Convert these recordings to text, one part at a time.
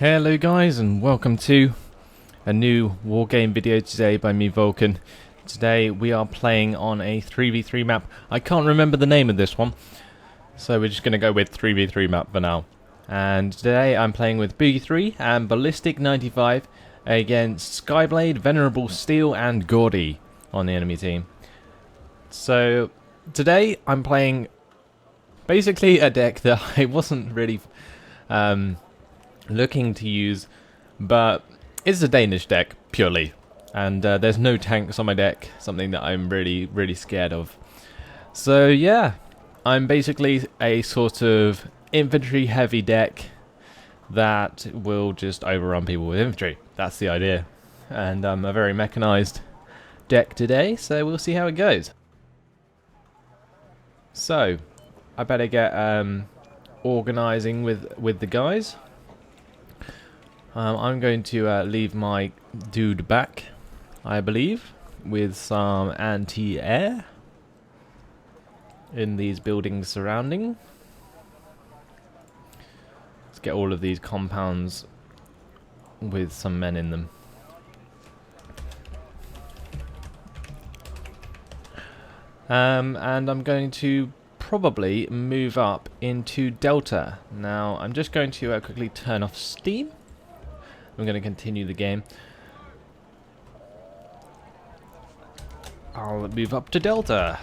Hello guys, and welcome to a new Wargame video today by me, Vulcan. Today we are playing on a 3v3 map. I can't remember the name of this one, so we're just going to go with 3v3 map for now. And today I'm playing with Boogie3 and Ballistic 95 against Skyblade, Venerable Steel and Gordy on the enemy team. So today I'm playing basically a deck that I wasn't really looking to use, but it's a Danish deck purely, and there's no tanks on my deck, something that I'm really scared of. So yeah, I'm basically a sort of infantry heavy deck that will just overrun people with infantry. That's the idea, and I'm a very mechanized deck today, so we'll see how it goes. So I better get organizing with the guys. I'm going to leave my dude back, I believe, with some anti-air in these buildings surrounding. Let's get all of these compounds with some men in them. And I'm going to probably move up into Delta. Now, I'm just going to quickly turn off Steam. I'm going to continue the game. I'll move up to Delta.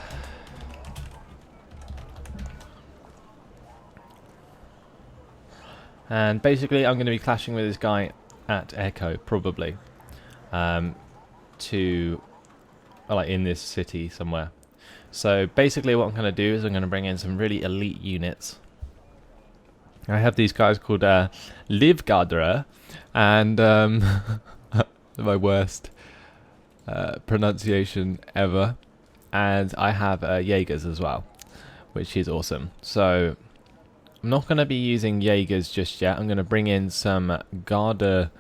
And basically I'm going to be clashing with this guy at Echo, probably. Like in this city somewhere. So basically what I'm going to do is I'm going to bring in some really elite units. I have these guys called Livgardere, and my worst pronunciation ever. And I have Jaegers as well, which is awesome. So I'm not going to be using Jaegers just yet. I'm going to bring in some Garde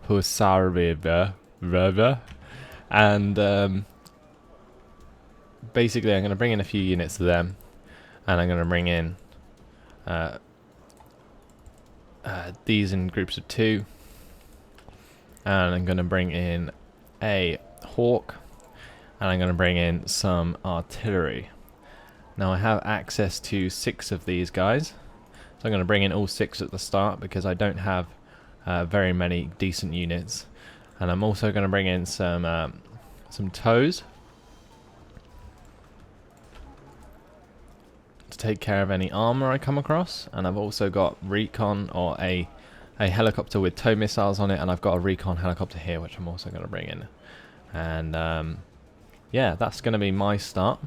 Husarviver, and basically I'm going to bring in a few units of them, and I'm going to bring in these in groups of 2, and I'm going to bring in a hawk, and I'm going to bring in some artillery. Now I have access to 6 of these guys, so I'm going to bring in all 6 at the start because I don't have very many decent units. And I'm also going to bring in some toes to take care of any armor I come across, and I've also got recon, or a helicopter with tow missiles on it, and I've got a recon helicopter here which I'm also going to bring in. And yeah, that's going to be my start.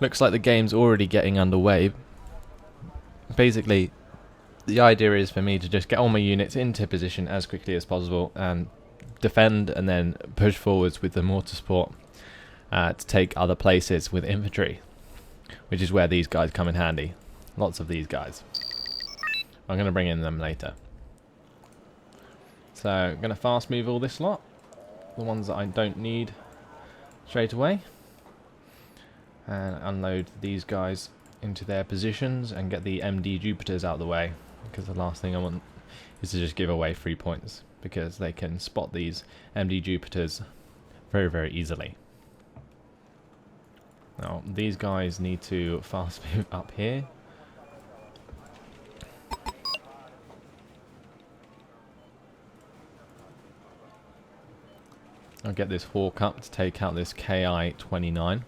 Looks like the game's already getting underway. Basically the idea is for me to just get all my units into position as quickly as possible and defend, and then push forwards with the mortar support to take other places with infantry, which is where these guys come in handy. Lots of these guys. I'm going to bring in them later. So I'm going to fast move all this lot, the ones that I don't need, straight away, and unload these guys into their positions and get the MD Jupiters out of the way, because the last thing I want is to just give away 3 points, because they can spot these MD Jupiters very easily. Now these guys need to fast move up here. I'll get this hawk up to take out this KI-29.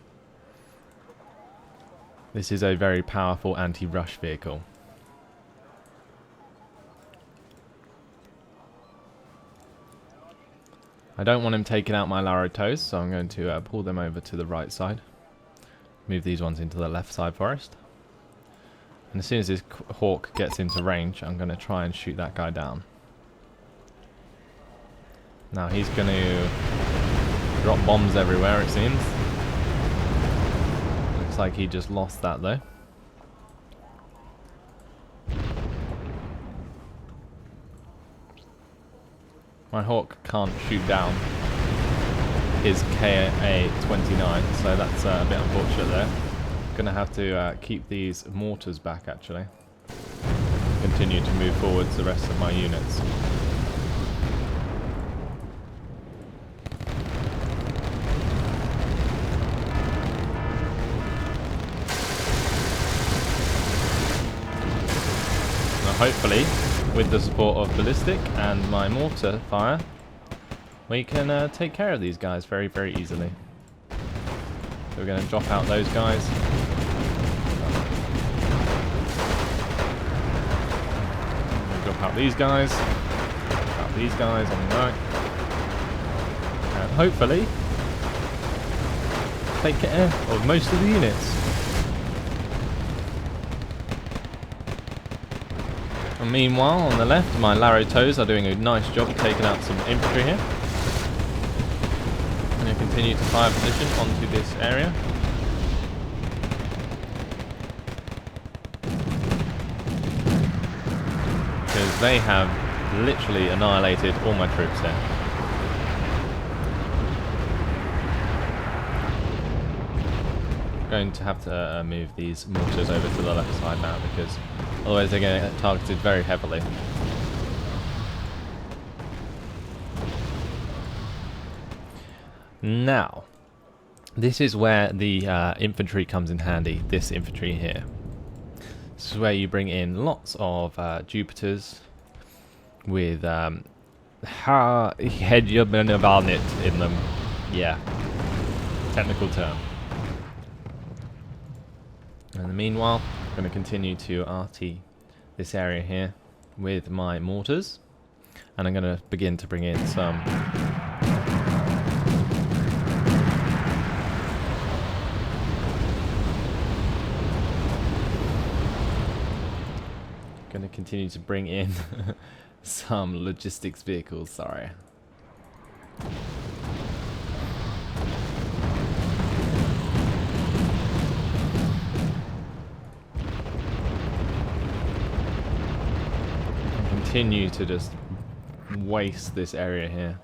This is a very powerful anti-rush vehicle. I don't want him taking out my Laro toes, so I'm going to pull them over to the right side. Move these ones into the left side forest. And as soon as this hawk gets into range, I'm going to try and shoot that guy down. Now he's going to drop bombs everywhere, it seems. Looks like he just lost that though. My hawk can't shoot down his KA-29, so that's a bit unfortunate there. Gonna have to keep these mortars back actually. Can continue to move forwards the rest of my units. Now hopefully, with the support of ballistic and my mortar fire, we can take care of these guys very, very easily. So we're going to drop out those guys. Drop out these guys. Drop out these guys on the right. And hopefully take care of most of the units. And meanwhile, on the left, my Laro toes are doing a nice job of taking out some infantry here. I'm going to continue to fire position onto this area. Because they have literally annihilated all my troops there. I'm going to have to move these mortars over to the left side now, because otherwise they're going to get targeted very heavily. Now, this is where the infantry comes in handy, this infantry here. This is where you bring in lots of Jupiters with HDGaming in them. Yeah, technical term. And in the meanwhile, I'm going to continue to RT this area here with my mortars, and I'm going to begin to bring in some continue to bring in some logistics vehicles, sorry. And continue to just waste this area here.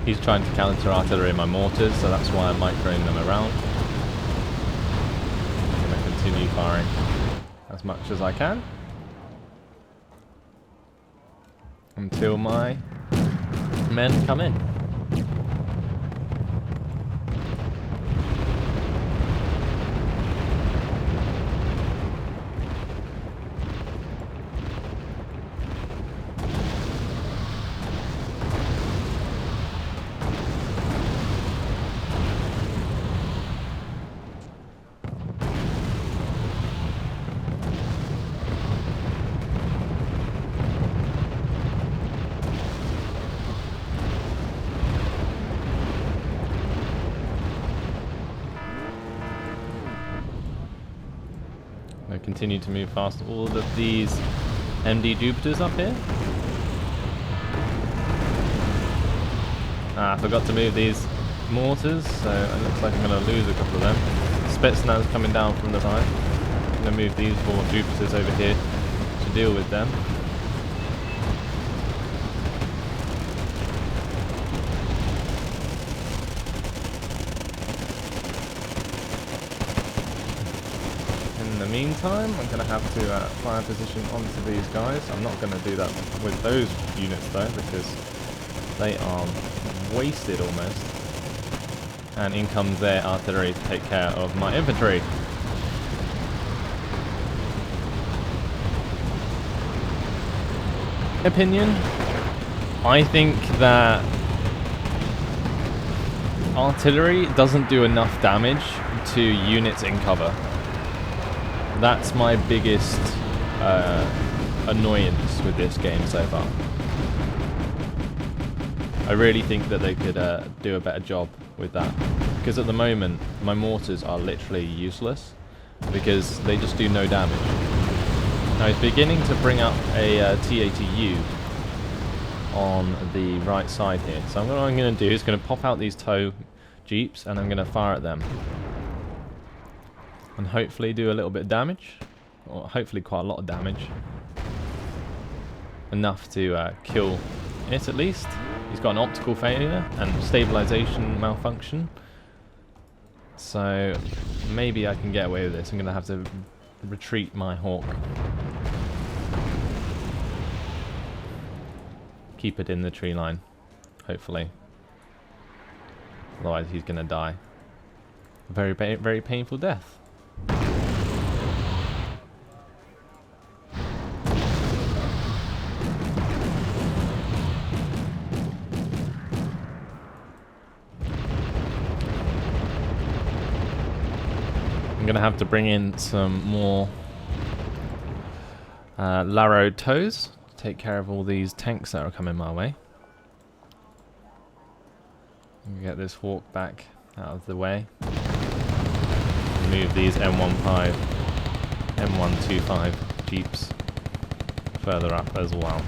He's trying to counter artillery my mortars, so that's why I'm microing them around. I'm going to continue firing as much as I can until my men come in. Continue to move past all of these MD Jupiters up here. I forgot to move these mortars, so it looks like I'm going to lose a couple of them. Spetsnaz coming down from the side. I'm going to move these 4 Jupiters over here to deal with them. In the meantime, I'm going to have to fire position onto these guys. I'm not going to do that with those units though, because they are wasted almost. And in comes their artillery to take care of my infantry. Opinion, I think that artillery doesn't do enough damage to units in cover. That's my biggest annoyance with this game so far. I really think that they could do a better job with that, because at the moment my mortars are literally useless because they just do no damage. Now he's beginning to bring up a T-80U on the right side here, so what I'm going to do is going to pop out these tow jeeps and I'm going to fire at them. And hopefully do a little bit of damage, or hopefully quite a lot of damage. Enough to kill it at least. He's got an optical failure and stabilization malfunction. So maybe I can get away with this. I'm going to have to retreat my hawk. Keep it in the tree line, hopefully. Otherwise he's going to die. A very, very painful death. I'm going to have to bring in some more Larrow toes to take care of all these tanks that are coming my way. Get this hawk back out of the way. Move these M15, M125 jeeps further up as well.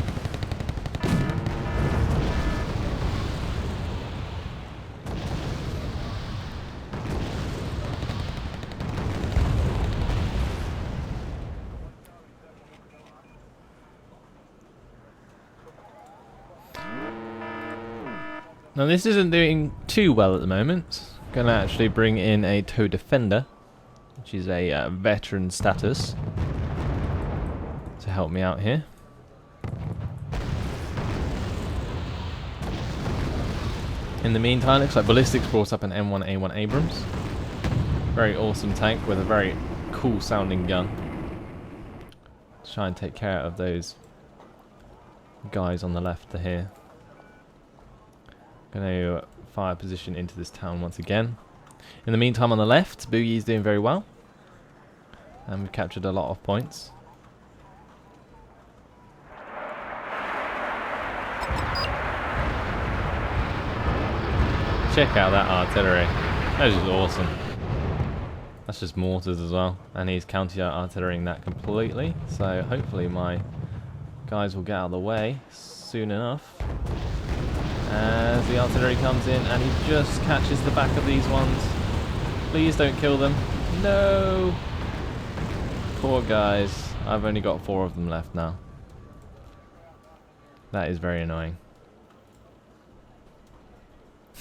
Now this isn't doing too well at the moment. I'm going to actually bring in a tow defender, which is a veteran status, to help me out here. In the meantime, looks like Ballistics brought up an M1A1 Abrams. Very awesome tank with a very cool sounding gun. Let's try and take care of those guys on the left here. Going to fire position into this town once again. In the meantime, on the left, Boogie's doing very well. And we've captured a lot of points. Check out that artillery. That is just awesome. That's just mortars as well. And he's counter-artillerying that completely. So hopefully my guys will get out of the way soon enough. As the artillery comes in and he just catches the back of these ones. Please don't kill them. No! Poor guys. I've only got 4 of them left now. That is very annoying.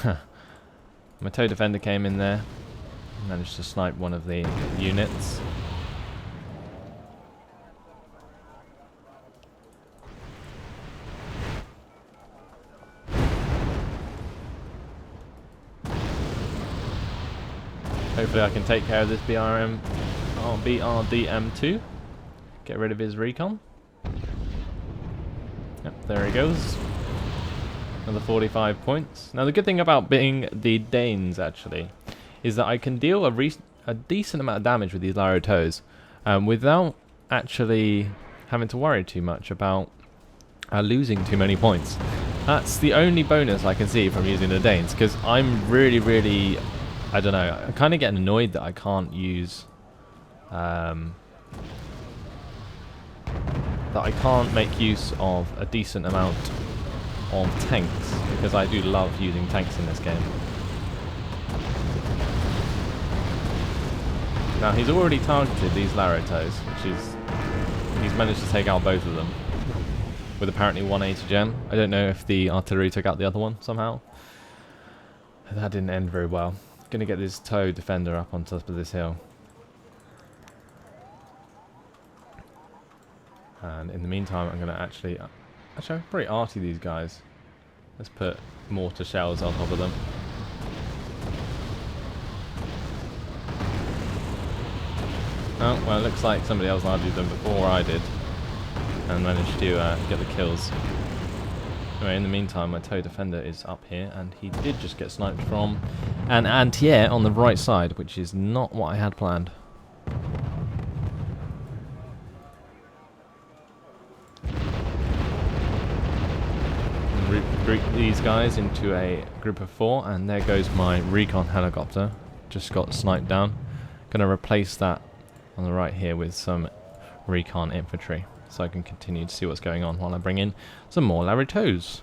My tow defender came in there. Managed to snipe one of the units. Hopefully I can take care of this BRDM2. Get rid of his recon. Yep, there he goes. Another 45 points. Now the good thing about being the Danes actually is that I can deal a decent amount of damage with these Larrow toes without actually having to worry too much about losing too many points. That's the only bonus I can see from using the Danes, because I'm really, I don't know, I'm kind of getting annoyed that I can't use that I can't make use of a decent amount of tanks, because I do love using tanks in this game. Now he's already targeted these Larrow toes, which is, he's managed to take out both of them with apparently 180 gem. I don't know if the artillery took out the other one somehow. That didn't end very well. Gonna get this tow defender up on top of this hill. And in the meantime, I'm gonna actually I'm pretty arty these guys. Let's put mortar shells on top of them. Oh, well, it looks like somebody else artied them before I did, and managed to get the kills. Anyway, in the meantime, my tow defender is up here, and he did just get sniped from an anti-air on the right side, which is not what I had planned. Group these guys into a group of 4, and there goes my recon helicopter. Just got sniped down. Gonna replace that on the right here with some recon infantry, so I can continue to see what's going on while I bring in some more Larrow toes.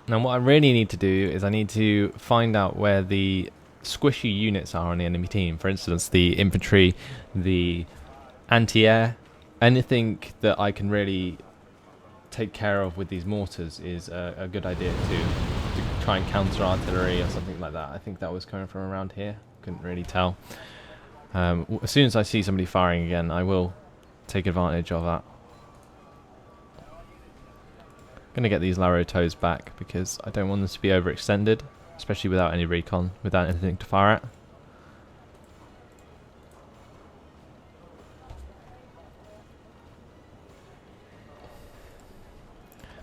Now what I really need to do is I need to find out where the squishy units are on the enemy team. For instance, the infantry, the anti-air, anything that I can really take care of with these mortars is a good idea to try and counter artillery or something like that. I think that was coming from around here. Couldn't really tell. As soon as I see somebody firing again, I will take advantage of that. I'm going to get these Laro toes back because I don't want them to be overextended, especially without any recon, without anything to fire at.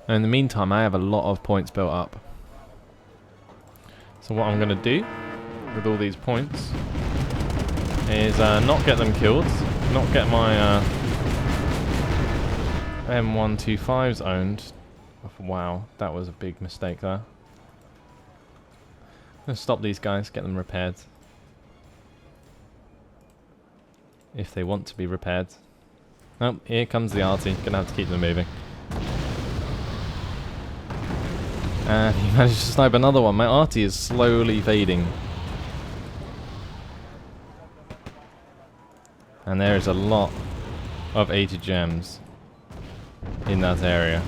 Now in the meantime, I have a lot of points built up. So what I'm going to do with all these points is not get them killed, not get my M125s owned. Wow, that was a big mistake there. Let's stop these guys, get them repaired. If they want to be repaired. Oh, here comes the arty. Gonna have to keep them moving. And he managed to snipe another one. My arty is slowly fading. And there is a lot of 80 gems in that area.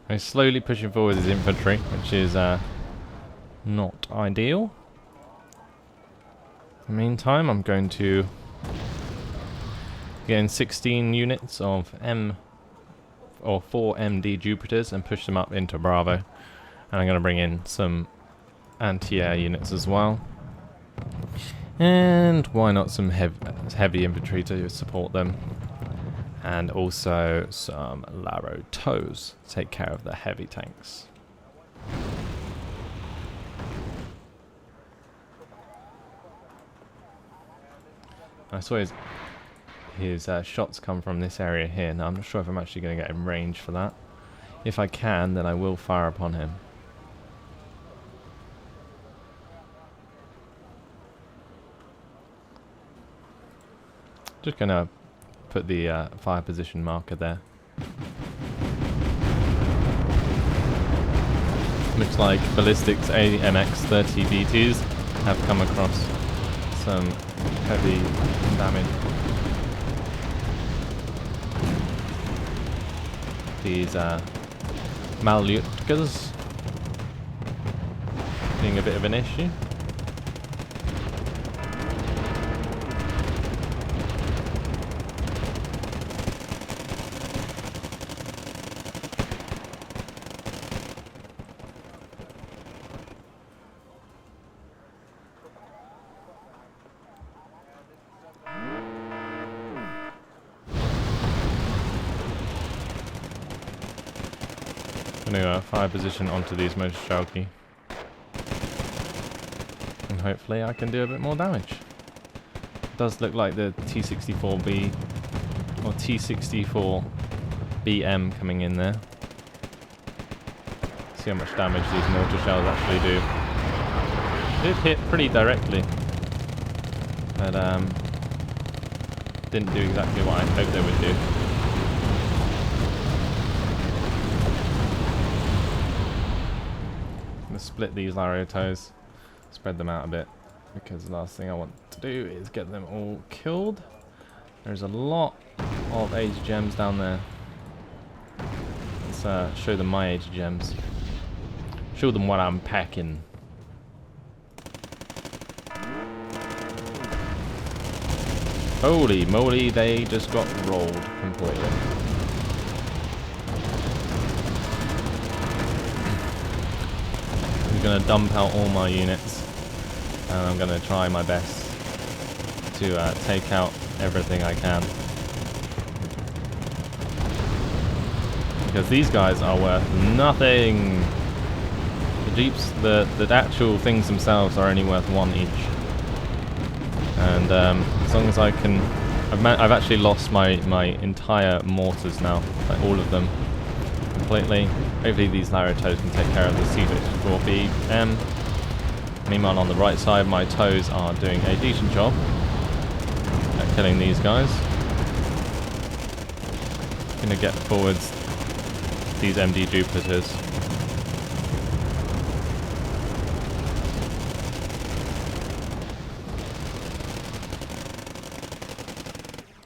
He's slowly pushing forward his infantry, which is not ideal. In the meantime, I'm going to get in 16 units of 4 MD Jupiters and push them up into Bravo. And I'm going to bring in some anti-air units as well. And why not some heavy infantry to support them. And also some Laro toes to take care of the heavy tanks. I saw his shots come from this area here. Now I'm not sure if I'm actually going to get in range for that. If I can, then I will fire upon him. Just going to put the fire position marker there. Looks like ballistics AMX-30 B2s have come across some heavy damage. These Malyutkas being a bit of an issue. Fire position onto these Motorstrelki. And hopefully I can do a bit more damage. It does look like the T64B or T64BM coming in there. See how much damage these mortar shells actually do. Did hit pretty directly, but didn't do exactly what I hoped they would do. Split these Laro toes, spread them out a bit, because the last thing I want to do is get them all killed. There's a lot of 80 gems down there. Let's show them my 80 gems. Show them what I'm packing. Holy moly, they just got rolled completely. I'm going to dump out all my units, and I'm going to try my best to take out everything I can, because these guys are worth nothing. The jeeps, the actual things themselves are only worth 1 each, and as long as I can, I've actually lost my entire mortars now, like all of them completely. Hopefully these Laro toes can take care of the C64BM. Meanwhile, on the right side, my toes are doing a decent job at killing these guys. Gonna get forwards these MD Jupiters.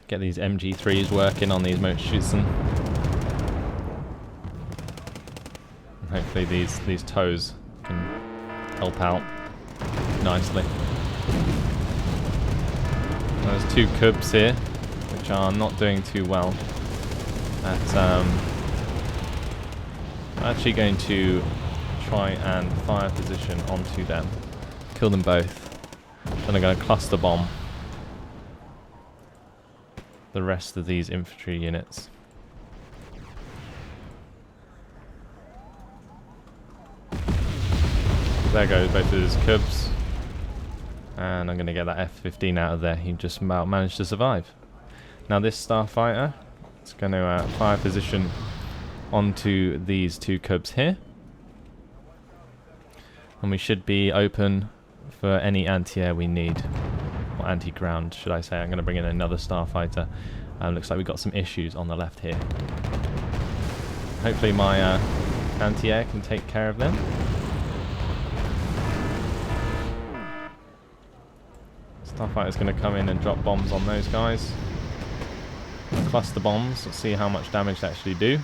Get these MG3s working on these Motorschützen. And hopefully these toes can help out nicely. There's two cubs here, which are not doing too well. I'm actually going to try and fire position onto them. Kill them both. Then I'm going to cluster bomb the rest of these infantry units. There goes both of his cubs. And I'm going to get that F-15 out of there. He just about managed to survive. Now this starfighter is going to fire position onto these two cubs here. And we should be open for any anti-air we need. Or anti-ground, should I say. I'm going to bring in another starfighter. Looks like we've got some issues on the left here. Hopefully my anti-air can take care of them. Starfighter's going to come in and drop bombs on those guys. Cluster bombs, let's see how much damage they actually do.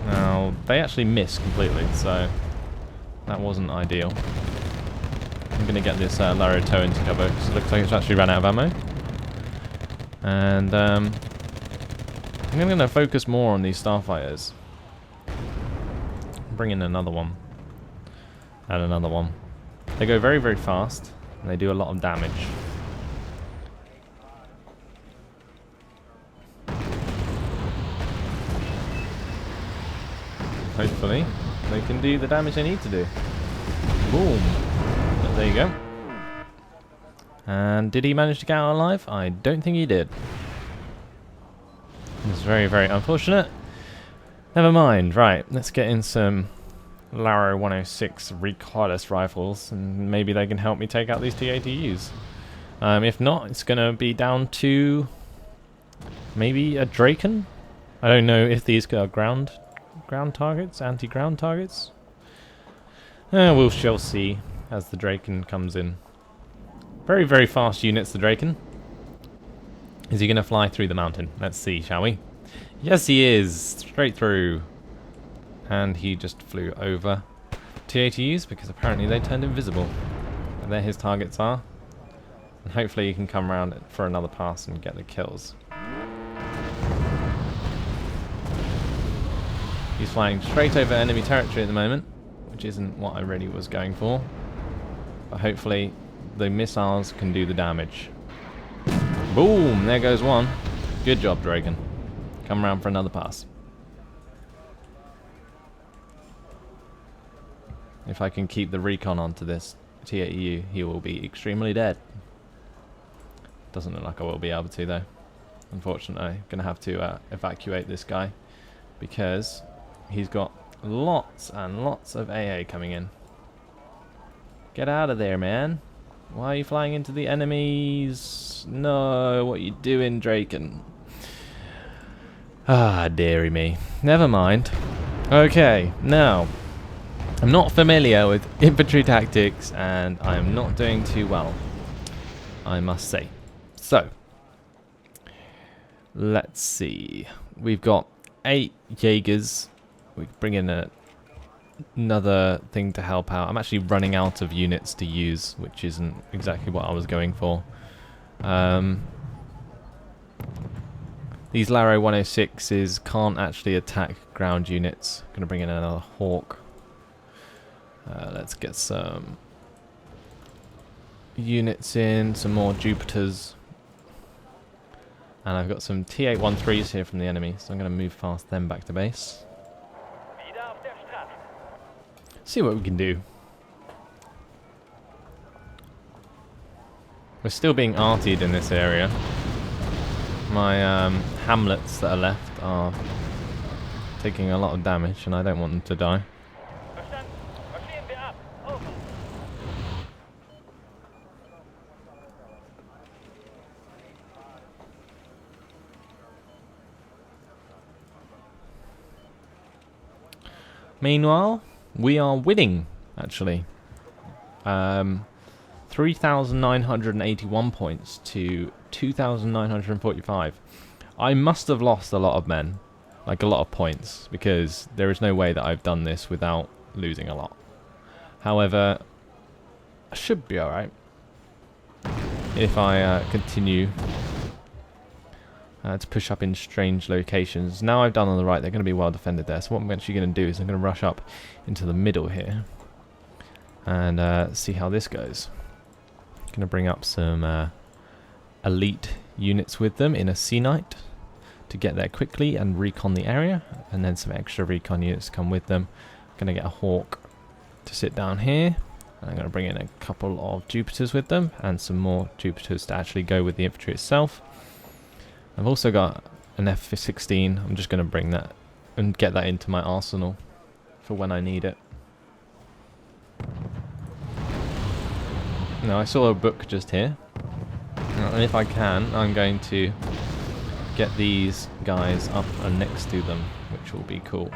Now, they actually missed completely, so that wasn't ideal. I'm going to get this Larato into cover, because it looks like it's actually ran out of ammo. And I'm going to focus more on these starfighters. Bring in another one. And another one. They go very, very fast, and they do a lot of damage. Hopefully, they can do the damage they need to do. Boom. But there you go. And did he manage to get out alive? I don't think he did. It's very, very unfortunate. Never mind. Right, let's get in some Laro 106 recoilless rifles, and maybe they can help me take out these TATUs. If not, it's going to be down to maybe a Draken. I don't know if these are ground targets, anti-ground targets. We shall see as the Draken comes in. Very, very fast units, the Draken. Is he going to fly through the mountain? Let's see, shall we? Yes, he is. Straight through. And he just flew over TATUs because apparently they turned invisible. And there his targets are. And hopefully he can come around for another pass and get the kills. He's flying straight over enemy territory at the moment, which isn't what I really was going for. But hopefully the missiles can do the damage. Boom! There goes one. Good job, Draken. Come around for another pass. If I can keep the recon onto this TAU, he will be extremely dead. Doesn't look like I will be able to though. Unfortunately, I'm going to have to evacuate this guy because he's got lots and lots of AA coming in. Get out of there, man. Why are you flying into the enemies? No, what are you doing, Draken? Ah, dearie me. Never mind. Okay, now, I'm not familiar with infantry tactics and I'm not doing too well, I must say. So, let's see. We've got 8 Jaegers. We bring in another thing to help out. I'm actually running out of units to use, which isn't exactly what I was going for. These Laro 106s can't actually attack ground units. I'm going to bring in another Hawk. Let's get some units in, some more Jupiters. And I've got some T813s here from the enemy, so I'm going to move fast them back to base. See what we can do. We're still being artied in this area. My hamlets that are left are taking a lot of damage and I don't want them to die. Meanwhile, we are winning, actually. 3,981 points to 2,945. I must have lost a lot of men, like a lot of points, because there is no way that I've done this without losing a lot. However, I should be alright if I continue to push up in strange locations. Now I've done on the right, they're going to be well defended there. So what I'm actually going to do is I'm going to rush up into the middle here and see how this goes. Going to bring up some elite units with them in a Sea Knight to get there quickly and recon the area, and then some extra recon units come with them. Going to get a Hawk to sit down here. I'm going to bring in a couple of Jupiters with them and some more Jupiters to actually go with the infantry itself. I've also got an F-16. I'm just going to bring that and get that into my arsenal for when I need it. Now I saw a book just here, and if I can, I'm going to get these guys up and next to them, which will be cool.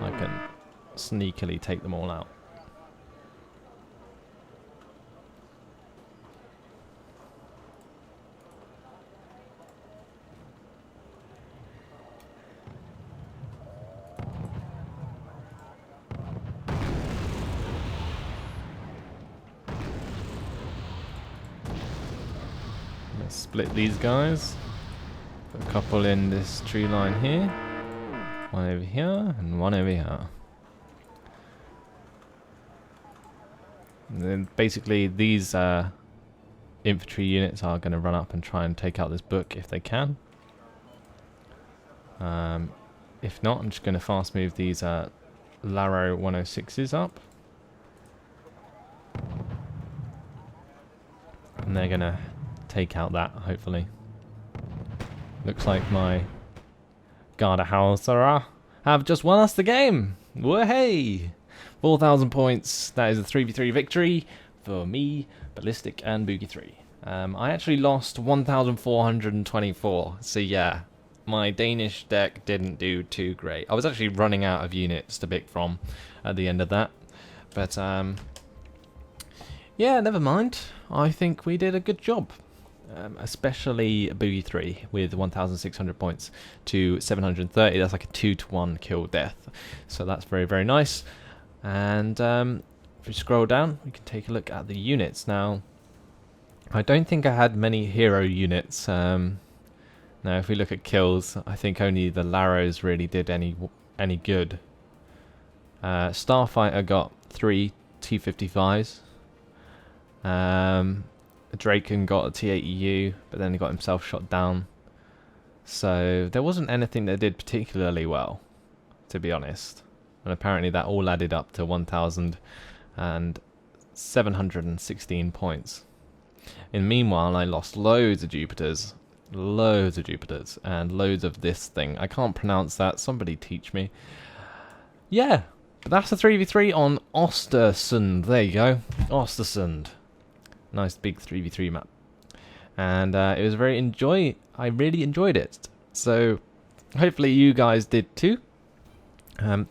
I can sneakily take them all out. Let's split these guys. Put a couple in this tree line here. One over here and one over here. And then basically these infantry units are going to run up and try and take out this book if they can. If not, I'm just going to fast move these Laro 106s up. And they're going to take out that, hopefully. Looks like my Garda have just won us the game. Whoa-hey! 4,000 points. That is a 3v3 victory for me, Ballistic, and Boogie 3. I actually lost 1,424. So yeah, my Danish deck didn't do too great. I was actually running out of units to pick from at the end of that. But yeah, never mind. I think we did a good job. Especially Boogie 3 with 1,600 points to 730. That's like a 2-to-1 kill death. So that's very, very nice. And if we scroll down, we can take a look at the units. Now, I don't think I had many hero units. Now, if we look at kills, I think only the Laros really did any good. Starfighter got 3 T-55s. Draken got a T-80U, but then he got himself shot down. So there wasn't anything that did particularly well, to be honest. And apparently that all added up to 1,716 points. And meanwhile, I lost loads of Jupiters. And loads of this thing. I can't pronounce that. Somebody teach me. Yeah, but that's a 3v3 on Ostersund. There you go. Ostersund. Nice big 3v3 map. And it was I really enjoyed it. So hopefully you guys did too.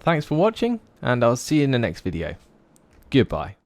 Thanks for watching, and I'll see you in the next video. Goodbye.